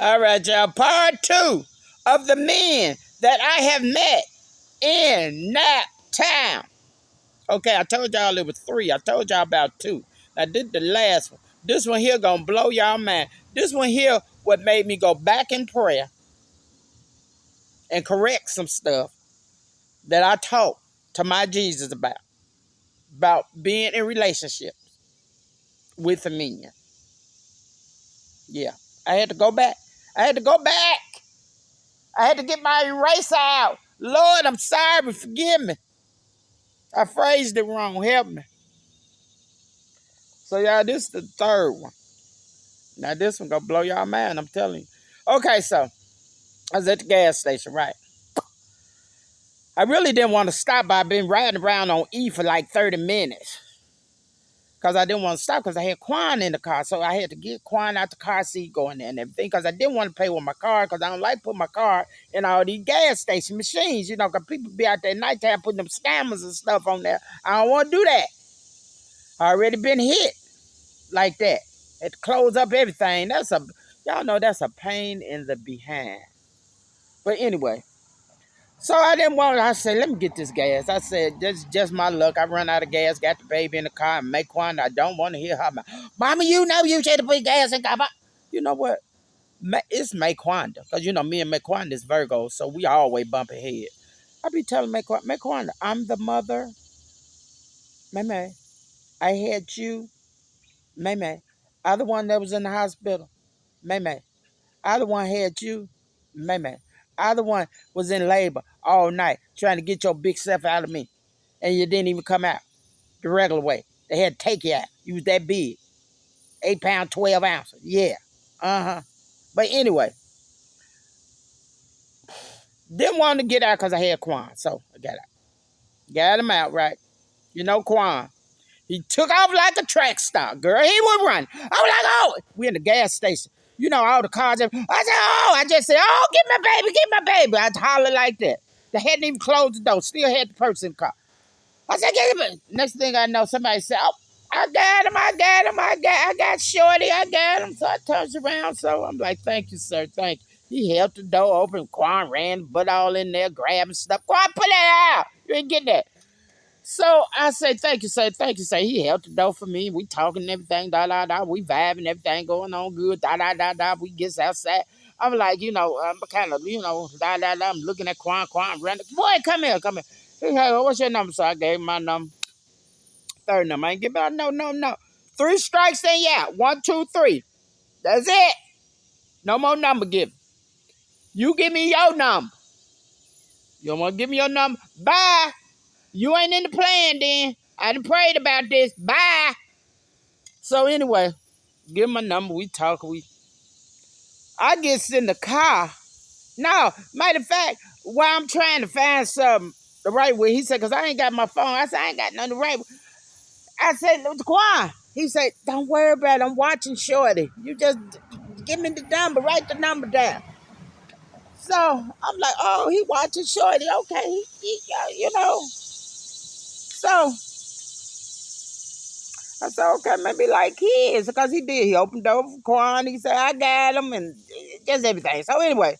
All right, y'all. Part 2 of the men that I have met in Naptown. Okay, I told y'all it was 3. I told y'all about 2. I did the last one. This one here gonna blow y'all mind. This one here what made me go back in prayer and correct some stuff that I talked to my Jesus about being in relationship with a minion. Yeah, I had to go back. I had to go back. I had to get my eraser out. Lord, I'm sorry, but forgive me. I phrased it wrong. Help me. So, y'all, this is the 3rd one. Now, this one gonna blow y'all mind, I'm telling you. Okay, so I was at the gas station, right? I really didn't want to stop, but I've been riding around on E for like 30 minutes. Because I didn't want to stop because I had Quan in the car. So I had to get Quan out the car seat going there and everything because I didn't want to pay with my card because I don't like putting my car in all these gas station machines, because people be out there at nighttime putting them scammers and stuff on there. I don't want to do that. I already been hit like that. Had to close up everything. Y'all know that's a pain in the behind. But anyway, so I said, let me get this gas. I said, just my luck. I run out of gas, got the baby in the car, and Maquan, I don't want to hear her. Mama, you know you should have put gas in car. You know what? It's Maquanda. Because, me and Maquanda is Virgos, so we always bumping head. I be telling Maquanda, I'm the mother. May. I had you. May. I the one that was in the hospital. May. I the one had you. May. I the one was in labor all night trying to get your big self out of me. And you didn't even come out the regular way. They had to take you out. You was that big. 8 pounds, 12 ounces. Yeah. Uh-huh. But anyway, didn't want to get out because I had Quan. So I got out. Got him out, right? Quan. He took off like a track star, girl. He would run. I was like, oh, we in the gas station. All the cars. I just said, oh, get my baby. I'd holler like that. They hadn't even closed the door. Still had the person in the car. I said, get him. Next thing I know, somebody said, oh, I got Shorty, I got him. So I turned around. So I'm like, thank you, sir. Thank you. He held the door open. Quan ran, butt all in there, grabbing stuff. Quan, put that out. You ain't getting that. So I said, thank you, sir. Thank you, sir. He held the door for me. We talking and everything, da. We vibing, everything going on good, da. We gets outside. I'm like, I'm kind of, da. I'm looking at Quan running. Boy, come here. He said, what's your number? So I gave him my number. 3rd number. I ain't give out no. 3 strikes and yeah. 1, 2, 3. That's it. No more number giving. You give me your number. You don't want to give me your number? Bye. You ain't in the plan then. I done prayed about this. Bye. So anyway, give him my number. We talk. I gets in the car. No, matter of fact, while I'm trying to find something the right way, he said, because I ain't got my phone. I said, I ain't got nothing the right way. I said, Quan. He said, don't worry about it. I'm watching Shorty. You just give me the number. Write the number down. So I'm like, oh, he watching Shorty. Okay. So I said, okay, maybe like kids. Because he did. He opened the door for Quan. He said, I got him. And just everything. So anyway,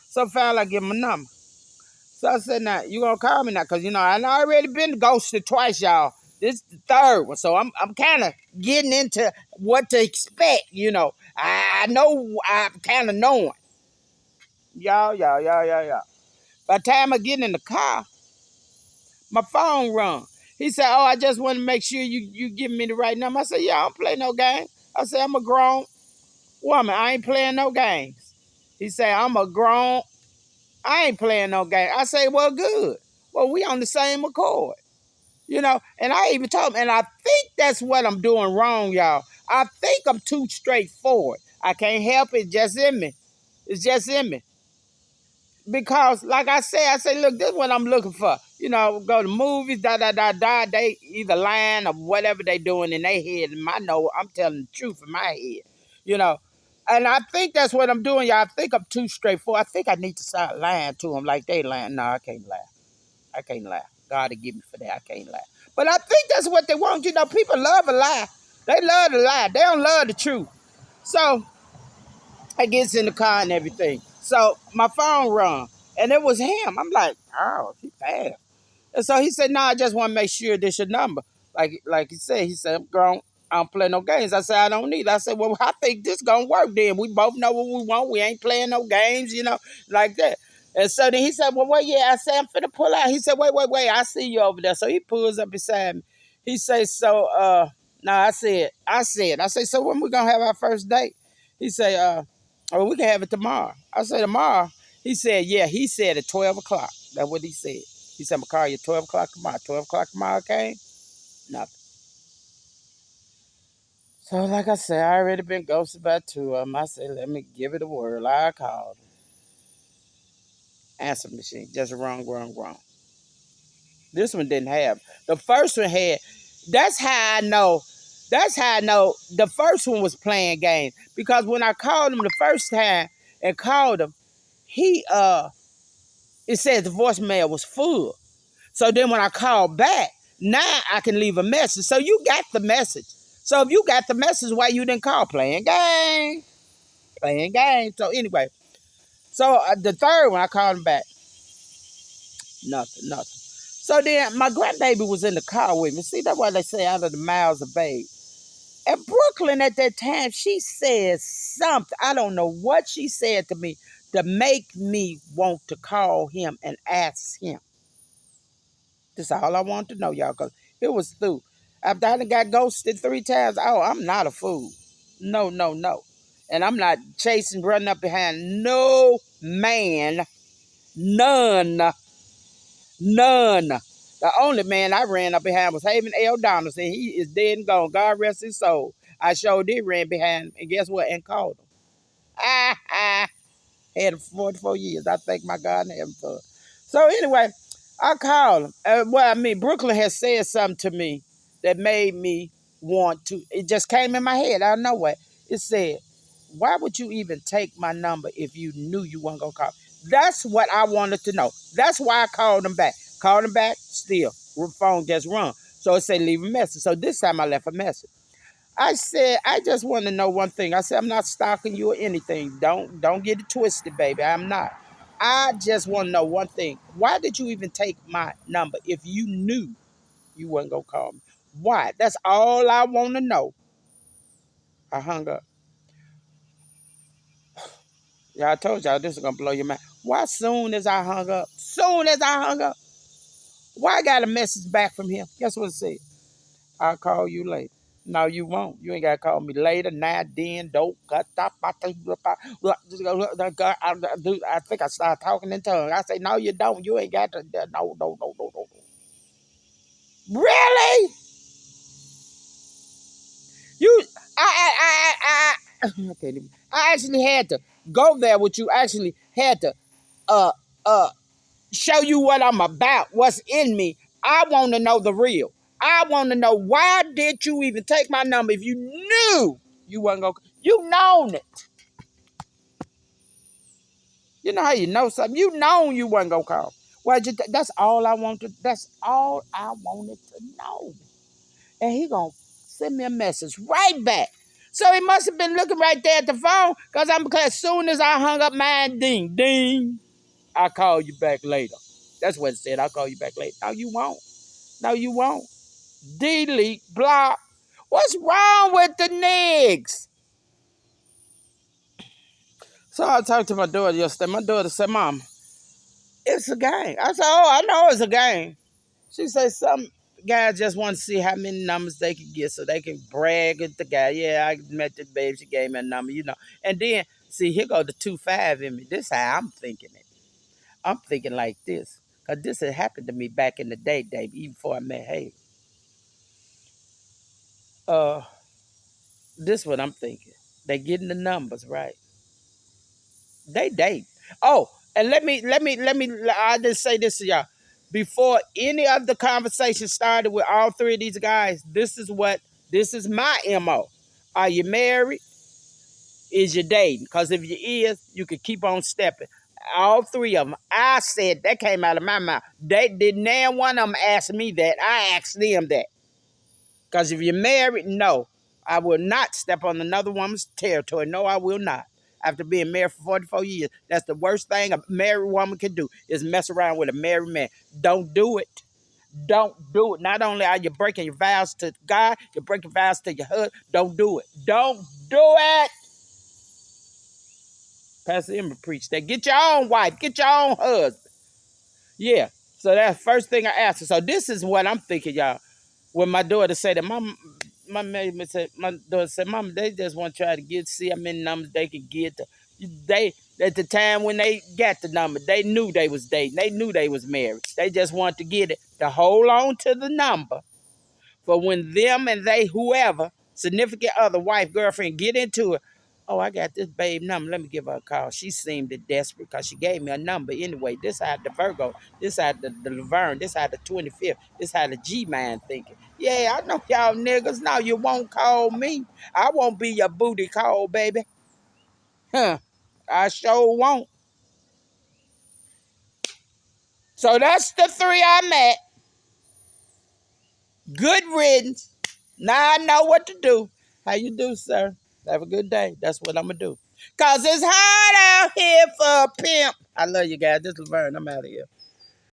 so finally I give him a number. So I said, now, you going to call me now? Because, I already been ghosted twice, y'all. This is the 3rd one. So I'm kind of getting into what to expect, I know I'm kind of knowing. Y'all. By the time I get in the car, my phone rung. He said, oh, I just want to make sure you give me the right number. I said, yeah, I don't play no game. I said, I'm a grown woman. I ain't playing no games. He said, I'm a grown. I ain't playing no game. I say, well, good. Well, we on the same accord. And I even told him, and I think that's what I'm doing wrong, y'all. I think I'm too straightforward. I can't help it. It's just in me. It's just in me. Because, like I say, look, this is what I'm looking for. Go to movies, They either lying or whatever they doing in their head. And I'm telling the truth in my head. And I think that's what I'm doing, y'all. I think I'm too straightforward. I think I need to start lying to them like they lying. No, I can't lie. I can't lie. God will give me for that. I can't lie. But I think that's what they want. People love a lie. They love to lie. They don't love the truth. So I gets in the car and everything. So my phone rung, and it was him. I'm like, oh, he fast. And so he said, no, I just want to make sure this your number. He said, I'm grown. I don't play no games. I said, I don't need. I said, well, I think this gonna work then. We both know what we want. We ain't playing no games, like that. And so then he said, well, wait, yeah. I said, I'm finna pull out. He said, wait. I see you over there. So he pulls up beside me. He says, so, no, I said, so when we gonna have our first date? He said, oh, we can have it tomorrow. I said, tomorrow? He said, yeah. He said at 12 o'clock. That's what he said. He said, I'm going to call you 12 o'clock tomorrow. 12 o'clock tomorrow came? Nothing. So, like I said, I already been ghosted by two of them. I said, let me give it a whirl. I called him. Answer machine. Just wrong. This one didn't have. The first one had. That's how I know. That's how I know the first one was playing games. Because when I called him the first time and called him, it said the voicemail was full. So then when I call back, now I can leave a message. So you got the message. So if you got the message, why you didn't call? Playing game. Playing game. So anyway, so the third one, I called him back. Nothing. So then my grandbaby was in the car with me. See, that's why they say out of the mouths of babe. And Brooklyn at that time, she said something. I don't know what she said to me to make me want to call him and ask him. That's all I want to know, y'all, because it was through. After I done got ghosted 3 times, oh, I'm not a fool. No. And I'm not chasing, running up behind no man. None. The only man I ran up behind was Haven L. Donaldson. He is dead and gone. God rest his soul. I sure did ran behind him. And guess what? And called him. Had him for 44 years. I thank my God in heaven for it. So anyway, I called him. Brooklyn has said something to me that made me want to. It just came in my head out of nowhere. It said, why would you even take my number if you knew you weren't going to call? That's what I wanted to know. That's why I called him back. Called him back, still. Phone just rung. So it said, leave a message. So this time I left a message. I said, I just want to know one thing. I said, I'm not stalking you or anything. Don't get it twisted, baby. I'm not. I just want to know one thing. Why did you even take my number if you knew you wasn't going to call me? Why? That's all I want to know. I hung up. Yeah, I told y'all this is going to blow your mind. Why soon as I hung up, why I got a message back from him? Guess what it said? I'll call you later. No, you won't. You ain't got to call me later, now, then, don't. I think I started talking in tongues. I say, no, you don't. You ain't got to. No. Really? You, okay, I actually had to go there with you. Actually had to uh, uh, show you what I'm about, what's in me. I want to know the real. I want to know why did you even take my number if you knew you wasn't going to, you known it. You know how you know something? You known you wasn't going to call. Well, that's all I wanted. That's all I wanted to know. And he going to send me a message right back. So he must have been looking right there at the phone because as soon as I hung up mine, ding, I'll call you back later. That's what it said. I'll call you back later. No, you won't. No, you won't. Delete, block. What's wrong with the niggas? So I talked to my daughter yesterday. My daughter said, Mom, it's a game. I said, oh, I know it's a game. She said, some guys just want to see how many numbers they can get so they can brag at the guy. Yeah, I met this babe. She gave me a number. And then, see, here go the 2-5 in me. This how I'm thinking it. I'm thinking like this. Because this had happened to me back in the day, Dave, even before I met Haley. This is what I'm thinking. They getting the numbers right. They date. Oh, and I just say this to y'all. Before any of the conversation started with all three of these guys, this is my MO. Are you married? Is you dating? Because if you is, you can keep on stepping. All three of them. I said, that came out of my mouth. They did now one of them ask me that. I asked them that. Because if you're married, no. I will not step on another woman's territory. No, I will not. after being married for 44 years. That's the worst thing a married woman can do is mess around with a married man. Don't do it. Don't do it. Not only are you breaking your vows to God, you're breaking vows to your husband. Don't do it. Don't do it. Pastor Emma preached that. Get your own wife. Get your own husband. Yeah. So that's the first thing I asked her. So this is what I'm thinking, y'all. When my daughter said that, my daughter said, Mama, they just want to try to see how many numbers they can get. They at the time when they got the number, they knew they was dating. They knew they was married. They just wanted to get it to hold on to the number for when them and they, whoever, significant other, wife, girlfriend, get into it. Oh, I got this babe number. Let me give her a call. She seemed desperate because she gave me a number anyway. This had the Virgo. This had the Laverne. This had the 25th. This had the G-man thinking. Yeah, I know y'all niggas. Now you won't call me. I won't be your booty call, baby. Huh. I sure won't. So that's the three I met. Good riddance. Now I know what to do. How you do, sir? Have a good day. That's what I'm going to do. Because it's hard out here for a pimp. I love you guys. This is Laverne. I'm out of here.